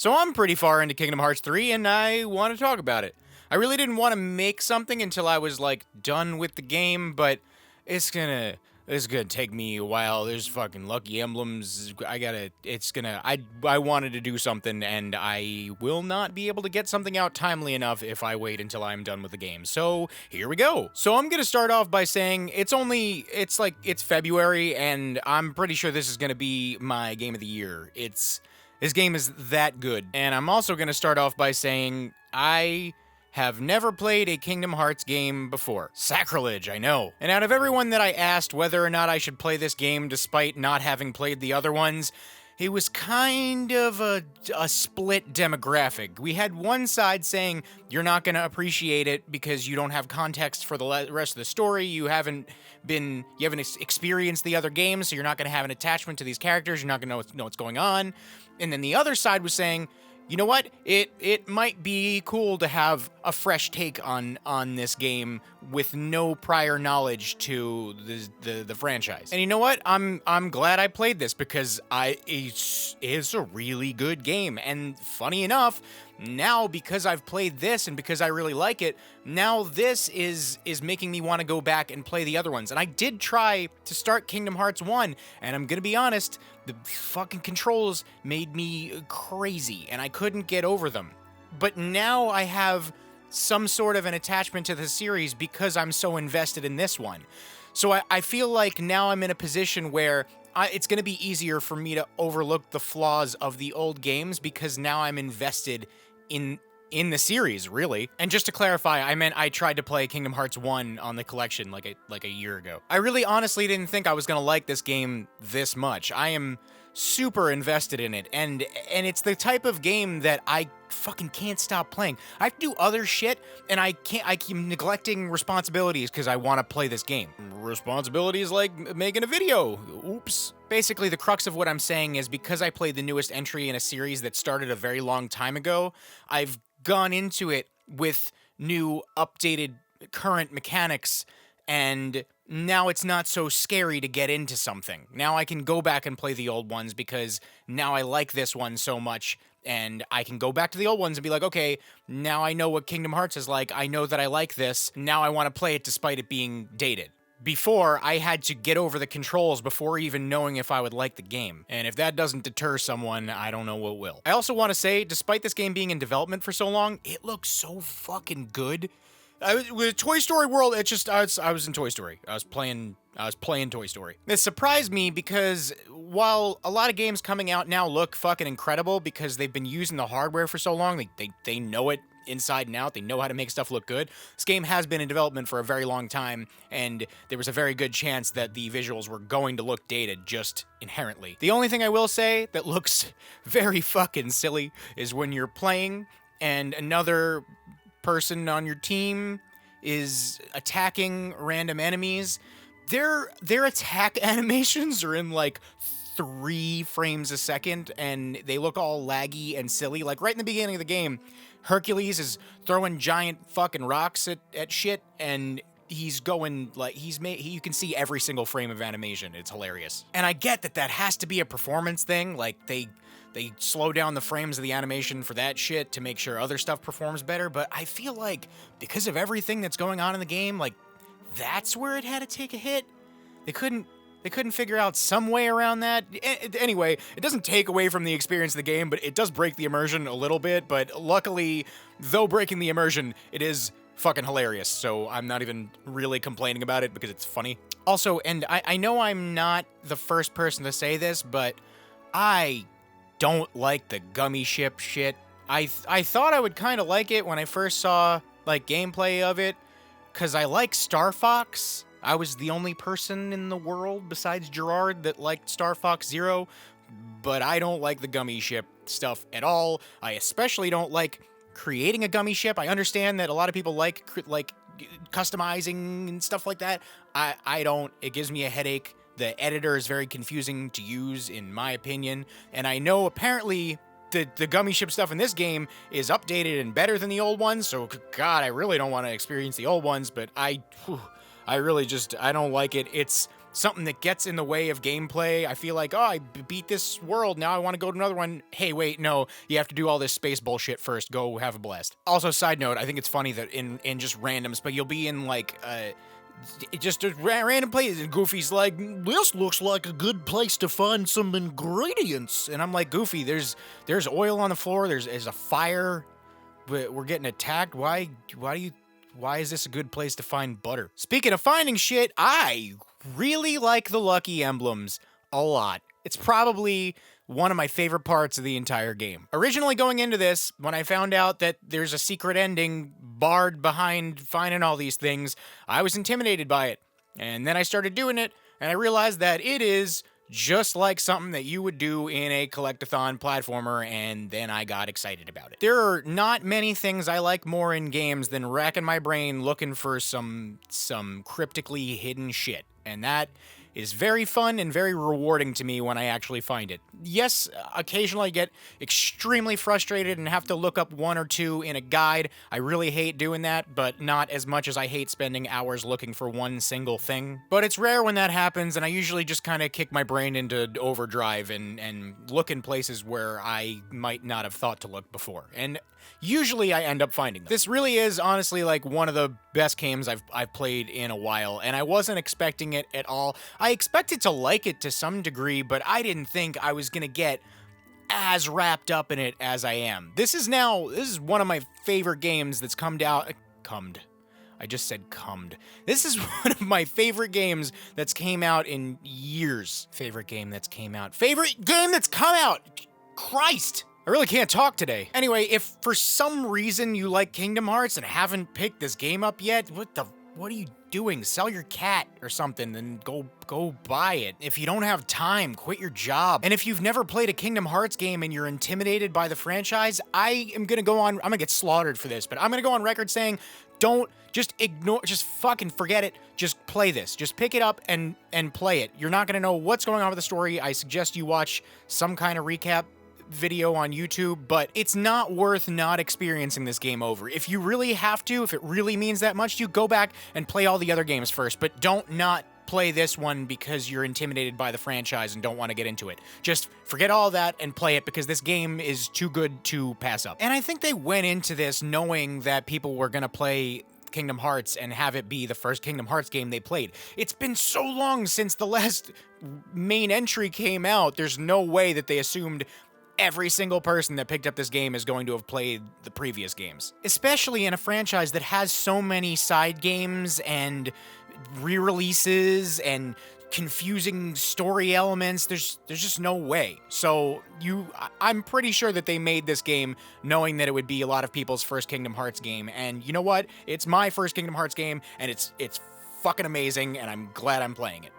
So I'm pretty far into Kingdom Hearts 3 and I want to talk about it. I really didn't want to make something until I was like done with the game, but it's gonna take me a while. There's fucking lucky emblems. I wanted to do something and I will not be able to get something out timely enough if I wait until I'm done with the game. So here we go. So I'm gonna start off by saying it's February and I'm pretty sure this is gonna be my game of the year. This game is that good. And I'm also gonna start off by saying I have never played a Kingdom Hearts game before. Sacrilege, I know. And out of everyone that I asked whether or not I should play this game despite not having played the other ones, it was kind of a split demographic. We had one side saying, you're not going to appreciate it because you don't have context for the rest of the story, you haven't experienced the other games, so you're not going to have an attachment to these characters, you're not going to know what's going on. And then the other side was saying, you know what? It might be cool to have a fresh take on this game with no prior knowledge to the franchise. And you know what? I'm glad I played this because it's a really good game. And funny enough, now because I've played this and because I really like it, now this is making me want to go back and play the other ones. And I did try to start Kingdom Hearts 1, and I'm gonna be honest, the fucking controls made me crazy, and I couldn't get over them. But now I have some sort of an attachment to the series because I'm so invested in this one. So I feel like now I'm in a position where it's going to be easier for me to overlook the flaws of the old games because now I'm invested in the series, really. And just to clarify, I meant I tried to play Kingdom Hearts 1 on the collection like a year ago. I really honestly didn't think I was going to like this game this much. I am super invested in it, and it's the type of game that I fucking can't stop playing. I have to do other shit, and I keep neglecting responsibilities because I want to play this game. Responsibilities like making a video. Oops. Basically, the crux of what I'm saying is because I played the newest entry in a series that started a very long time ago, I've gone into it with new, updated, current mechanics, and now it's not so scary to get into something. Now I can go back and play the old ones because now I like this one so much, and I can go back to the old ones and be like, okay, now I know what Kingdom Hearts is like, I know that I like this, now I want to play it despite it being dated. Before, I had to get over the controls before even knowing if I would like the game. And if that doesn't deter someone, I don't know what will. I also want to say, despite this game being in development for so long, it looks so fucking good. With Toy Story World, I was in Toy Story. I was playing Toy Story. This surprised me because while a lot of games coming out now look fucking incredible because they've been using the hardware for so long, they know it inside and out, they know how to make stuff look good. This game has been in development for a very long time, and there was a very good chance that the visuals were going to look dated just inherently. The only thing I will say that looks very fucking silly is when you're playing and another person on your team is attacking random enemies. Their attack animations are in like 3 frames a second, and they look all laggy and silly. Like right in the beginning of the game, Hercules is throwing giant fucking rocks at shit, and he's going like you can see every single frame of animation. It's hilarious. And I get that has to be a performance thing. Like they slow down the frames of the animation for that shit to make sure other stuff performs better, but I feel like because of everything that's going on in the game, like that's where it had to take a hit. They couldn't figure out some way around that. Anyway, it doesn't take away from the experience of the game, but it does break the immersion a little bit, but luckily, though breaking the immersion, it is fucking hilarious, so I'm not even really complaining about it because it's funny. Also, and I know I'm not the first person to say this, but I don't like the Gummi Ship shit. I thought I would kind of like it when I first saw like gameplay of it, because I like Star Fox. I was the only person in the world besides Gerard that liked Star Fox Zero, but I don't like the Gummi Ship stuff at all. I especially don't like creating a Gummi Ship. I understand that a lot of people like customizing and stuff like that. I don't. It gives me a headache. The editor is very confusing to use, in my opinion, and I know apparently the Gummi Ship stuff in this game is updated and better than the old ones, so God, I really don't want to experience the old ones, but I really just, I don't like it. It's something that gets in the way of gameplay. I feel like, oh, I beat this world, now I want to go to another one. Hey, wait, no, you have to do all this space bullshit first. Go have a blast. Also, side note, I think it's funny that in just randoms, but you'll be in like just a random place, and Goofy's like, this looks like a good place to find some ingredients. And I'm like, Goofy, there's oil on the floor, there's a fire, we're getting attacked. Why is this a good place to find butter? Speaking of finding shit, I really like the Lucky Emblems a lot. It's probably one of my favorite parts of the entire game. Originally going into this, when I found out that there's a secret ending barred behind finding all these things, I was intimidated by it. And then I started doing it, and I realized that it is just like something that you would do in a collectathon platformer, and then I got excited about it. There are not many things I like more in games than racking my brain looking for some cryptically hidden shit, and that is very fun and very rewarding to me when I actually find it. Yes, occasionally I get extremely frustrated and have to look up one or two in a guide. I really hate doing that, but not as much as I hate spending hours looking for one single thing. But it's rare when that happens, and I usually just kind of kick my brain into overdrive and look in places where I might not have thought to look before. And usually I end up finding them. This really is honestly like one of the best games I've played in a while, and I wasn't expecting it at all. I expected to like it to some degree, but I didn't think I was gonna get as wrapped up in it as I am. This is one of my favorite games that's I just said cummed. This is one of my favorite games that's came out in years. Favorite game that's come out! Christ! I really can't talk today. Anyway, if for some reason you like Kingdom Hearts and haven't picked this game up yet, what are you doing? Sell your cat or something and go buy it. If you don't have time, quit your job. And if you've never played a Kingdom Hearts game and you're intimidated by the franchise, I'm gonna get slaughtered for this, but I'm gonna go on record saying, just fucking forget it. Just play this. Just pick it up and play it. You're not gonna know what's going on with the story. I suggest you watch some kind of recap video on YouTube, but it's not worth not experiencing this game over. If you really have to, if it really means that much to you, go back and play all the other games first, but don't not play this one because you're intimidated by the franchise and don't want to get into it. Just forget all that and play it because this game is too good to pass up. And I think they went into this knowing that people were gonna play Kingdom Hearts and have it be the first Kingdom Hearts game they played. It's been so long since the last main entry came out, there's no way that they assumed every single person that picked up this game is going to have played the previous games. Especially in a franchise that has so many side games and re-releases and confusing story elements, there's just no way. So I'm pretty sure that they made this game knowing that it would be a lot of people's first Kingdom Hearts game, and you know what? It's my first Kingdom Hearts game, and it's fucking amazing, and I'm glad I'm playing it.